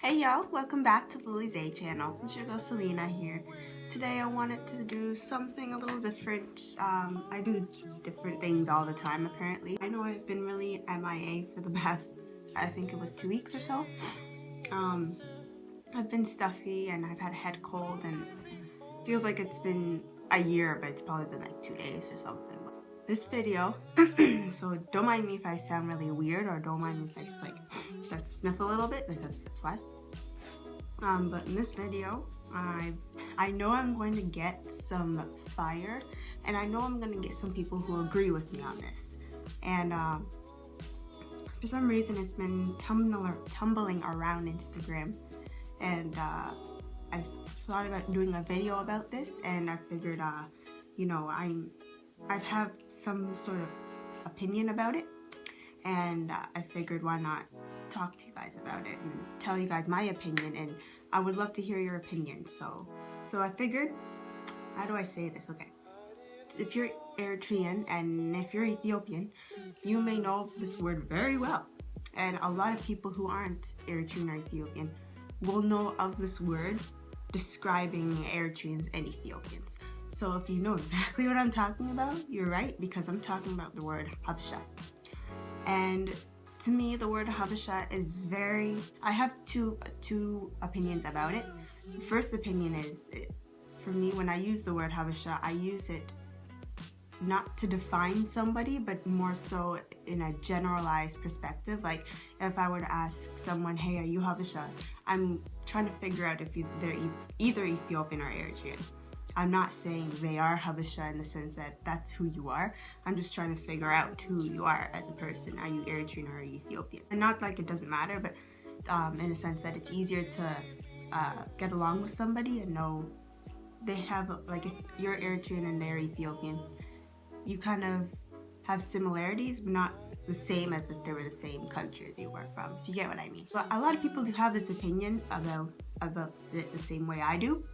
Hey y'all, welcome back to the Lily's A channel. It's your girl Sallina here. Today I wanted to do something a little different. I do different things all the time apparently. I know I've been really MIA for the past, I think it was 2 weeks or so. I've been stuffy and I've had a head cold and it feels like it's been a year, but it's probably been like 2 days or something. This video, so don't mind me if I sound really weird or don't mind me if I like start to sniff a little bit because that's why. But in this video, I know I'm going to get some fire and I know I'm going to get some people who agree with me on this. And for some reason it's been tumbling around Instagram and I thought about doing a video about this and I figured, you know, I've had some sort of opinion about it and I figured why not talk to you guys about it and tell you guys my opinion, and I would love to hear your opinion. So I figured, how do I say this? Okay, if you're Eritrean and if you're Ethiopian, you may know this word very well, and a lot of people who aren't Eritrean or Ethiopian will know of this word describing Eritreans and Ethiopians. So if you know exactly what I'm talking about, you're right, because I'm talking about the word Habesha. And to me, the word Habesha is very, I have two opinions about it. The first opinion is, for me, when I use the word Habesha, I use it not to define somebody, but more so in a generalized perspective. Like if I were to ask someone, hey, are you Habesha? I'm trying to figure out if they're either Ethiopian or Eritrean. I'm not saying they are Habesha in the sense that that's who you are. I'm just trying to figure out who you are as a person. Are you Eritrean or Ethiopian? And not like it doesn't matter, but in a sense that it's easier to get along with somebody and know they have, like if you're Eritrean and they're Ethiopian, you kind of have similarities, but not the same as if they were the same country as you were from, if you get what I mean. But a lot of people do have this opinion about it the same way I do.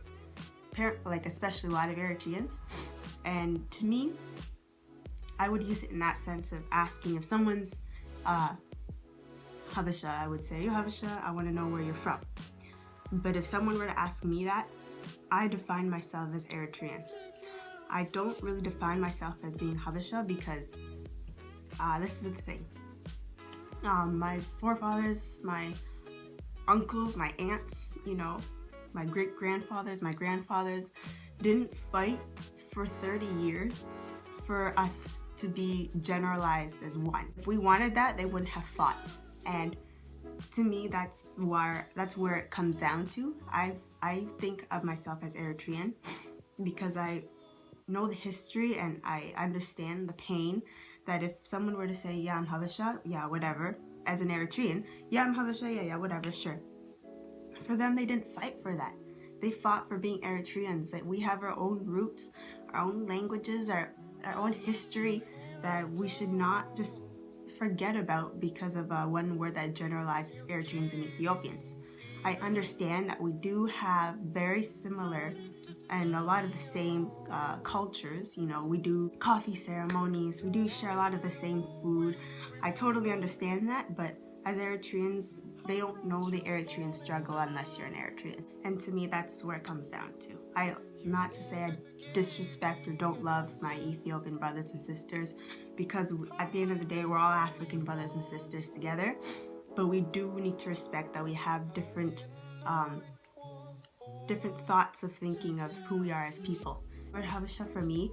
Like especially a lot of Eritreans, and to me I would use it in that sense of asking if someone's Habesha, I would say, you Habesha, I want to know where you're from. But if someone were to ask me that, I define myself as Eritrean. I don't really define myself as being Habesha because this is the thing, my forefathers, my uncles, my aunts, you know, my great-grandfathers, my grandfathers didn't fight for 30 years for us to be generalized as one. If we wanted that, they wouldn't have fought. And to me, that's where it comes down to. I think of myself as Eritrean because I know the history and I understand the pain that if someone were to say, yeah, I'm Habesha, yeah, whatever, as an Eritrean, yeah, I'm Habesha, yeah, whatever, sure. For them, they didn't fight for that. They fought for being Eritreans, that we have our own roots, our own languages, our own history that we should not just forget about because of one word that generalizes Eritreans and Ethiopians. I understand that we do have very similar and a lot of the same cultures. You know, we do coffee ceremonies, we do share a lot of the same food. I totally understand that, but as Eritreans, they don't know the Eritrean struggle unless you're an Eritrean. And to me, that's where it comes down to. Not to say I disrespect or don't love my Ethiopian brothers and sisters, because at the end of the day, we're all African brothers and sisters together. But we do need to respect that we have different thoughts of thinking of who we are as people. Word Habesha for me,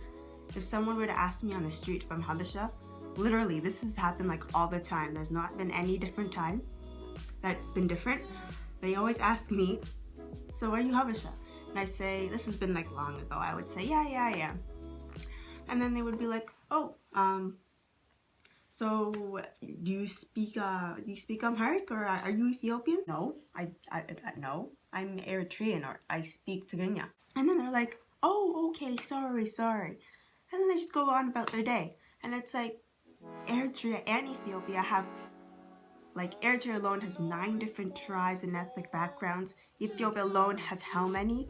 if someone were to ask me on the street if I'm Habesha, literally, this has happened like all the time. There's not been any different time that's been different. They always ask me, so are you Habesha? And I say, this has been like long ago, I would say, yeah, I am. And then they would be like, oh, so do you speak Amharic, or are you Ethiopian? No, no, I'm Eritrean, or I speak Tigrinya. And then they're like, oh, okay, sorry. And then they just go on about their day. And it's like Eritrea and Ethiopia have, like, Eritrea alone has 9 different tribes and ethnic backgrounds. Ethiopia alone has how many?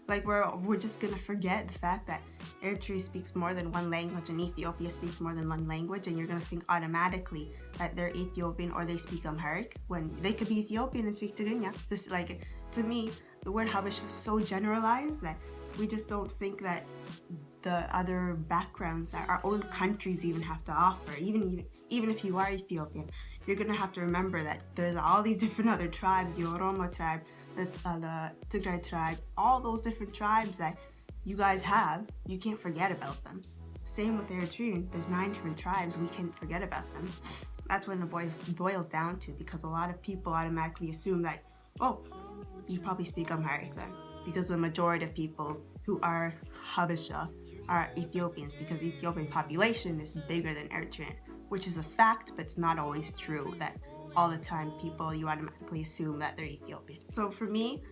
Like, we're just gonna forget the fact that Eritrea speaks more than one language and Ethiopia speaks more than one language, and you're gonna think automatically that they're Ethiopian or they speak Amharic when they could be Ethiopian and speak Tigrinya. This, like, to me, the word Habesha is so generalized that we just don't think that the other backgrounds that our own countries even have to offer. Even if you are Ethiopian, you're gonna have to remember that there's all these different other tribes, the Oromo tribe, the Tigray tribe, all those different tribes that you guys have. You can't forget about them. Same with Eritrean. There's 9 different tribes. We can't forget about them. That's when it boils down to, because a lot of people automatically assume that, oh, you probably speak Amharic then, because the majority of people who are Habesha are Ethiopians, because the Ethiopian population is bigger than Eritrean, which is a fact, but it's not always true that all the time you automatically assume that they're Ethiopian. So for me,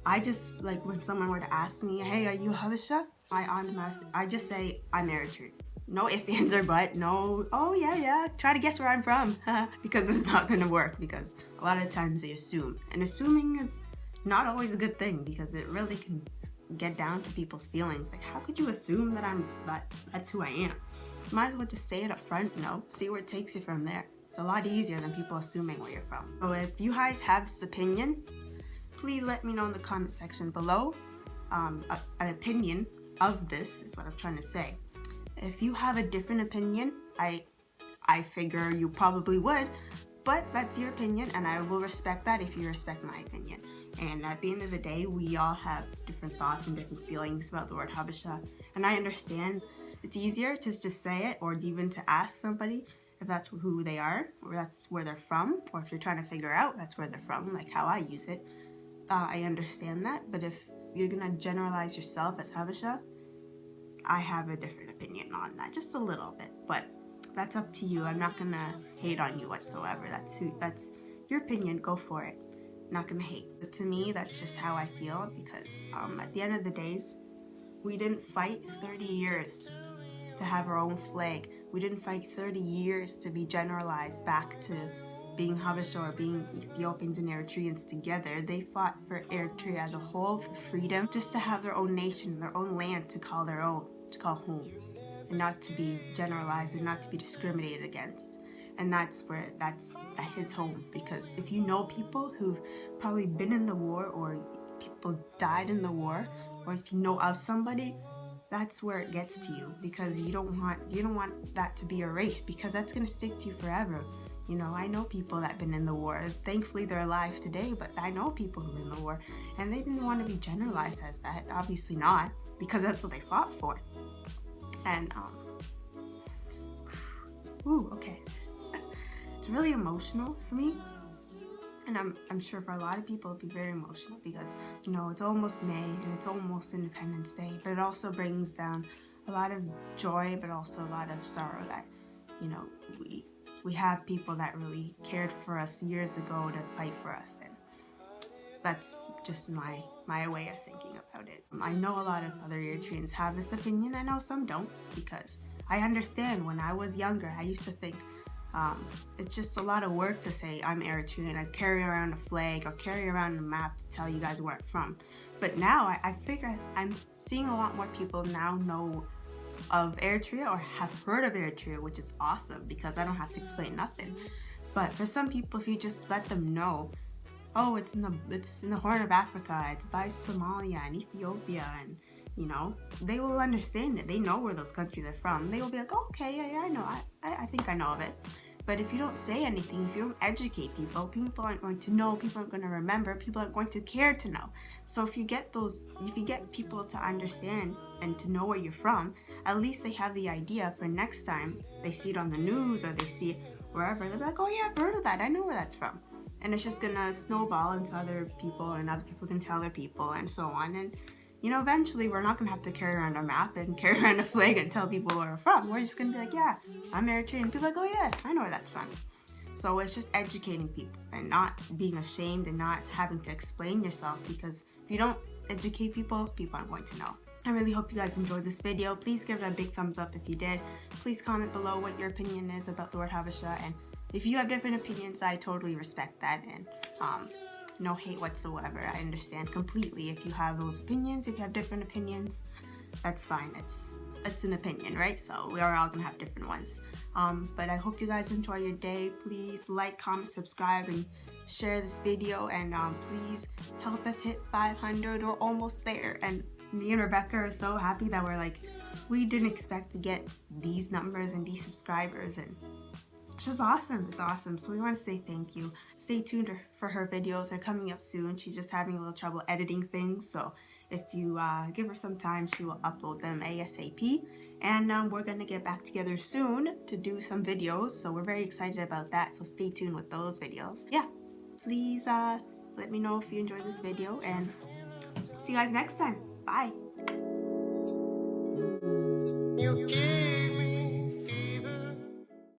I just, like, when someone were to ask me, hey, are you Habesha? I just say, I'm Eritrean. No ifs, ands, or buts. No, oh yeah, try to guess where I'm from. Because it's not gonna work, because a lot of times they assume. And assuming is not always a good thing, because it really can get down to people's feelings. Like, how could you assume that that's who I am? Might as well just say it up front, see where it takes you from there. It's a lot easier than people assuming where you're from. So if you guys have this opinion, please let me know in the comment section below. An opinion of this is what I'm trying to say. If you have a different opinion, I figure you probably would, but that's your opinion, and I will respect that if you respect my opinion. And at the end of the day, we all have different thoughts and different feelings about the word Habesha, and I understand it's easier to just say it, or even to ask somebody if that's who they are, or that's where they're from, or if you're trying to figure out that's where they're from, like how I use it. I understand that, but if you're gonna generalize yourself as Habesha, I have a different opinion on that, just a little bit, but that's up to you. I'm not gonna hate on you whatsoever. That's your opinion, go for it. I'm not gonna hate. But to me, that's just how I feel, because at the end of the days, we didn't fight 30 years to have our own flag. We didn't fight 30 years to be generalized back to being Habesha or being Ethiopians and Eritreans together. They fought for Eritrea as a whole, for freedom, just to have their own nation, their own land to call their own, to call home, and not to be generalized and not to be discriminated against. And that's where that hits home, because if you know people who've probably been in the war, or people died in the war, or if you know of somebody, that's where it gets to you, because you don't want that to be erased, because that's gonna stick to you forever. I know people that have been in the war. Thankfully, they're alive today, but I know people who were in the war, and they didn't want to be generalized as that. Obviously not, because that's what they fought for. And, okay. It's really emotional for me, and I'm sure for a lot of people it'll be very emotional, because, it's almost May, and it's almost Independence Day, but it also brings down a lot of joy, but also a lot of sorrow that, we have people that really cared for us years ago to fight for us, and that's just my way of thinking about it. I know a lot of other Eritreans have this opinion. I know some don't, because I understand when I was younger, I used to think it's just a lot of work to say I'm Eritrean. I carry around a flag or carry around a map to tell you guys where I'm from. But now I figure I'm seeing a lot more people now know of Eritrea or have heard of Eritrea, which is awesome, because I don't have to explain nothing. But for some people, if you just let them know, oh, it's in the Horn of Africa, it's by Somalia and Ethiopia, and they will understand it. They know where those countries are from. They will be like, oh, okay, yeah, I know. I think I know of it. But if you don't say anything, if you don't educate people, people aren't going to know, people aren't going to remember, people aren't going to care to know. So if you get people to understand and to know where you're from, at least they have the idea for next time they see it on the news or they see it wherever. They'll be like, oh yeah, I've heard of that. I know where that's from. And it's just gonna snowball into other people, and other people can tell their people, and so on. And eventually we're not gonna have to carry around a map and carry around a flag and tell people where we're from. We're just gonna be like, yeah, I'm Eritrean. And people are like, oh yeah, I know where that's from. So it's just educating people and not being ashamed and not having to explain yourself, because if you don't educate people, people aren't going to know. I really hope you guys enjoyed this video. Please give it a big thumbs up if you did. Please comment below what your opinion is about the word Habesha, and if you have different opinions, I totally respect that, and no hate whatsoever. I understand completely if you have those opinions. If you have different opinions, that's fine. It's an opinion, right? So we are all gonna have different ones. But I hope you guys enjoy your day. Please like, comment, subscribe, and share this video, and please help us hit 500. We're almost there, and me and Rebecca are so happy that we didn't expect to get these numbers and these subscribers, and it's just awesome. It's awesome. So we want to say thank you. Stay tuned for her videos. They're coming up soon. She's just having a little trouble editing things, so if you give her some time, she will upload them ASAP. And we're gonna get back together soon to do some videos, so we're very excited about that. So stay tuned with those videos. Yeah, please let me know if you enjoyed this video, and see you guys next time. Bye.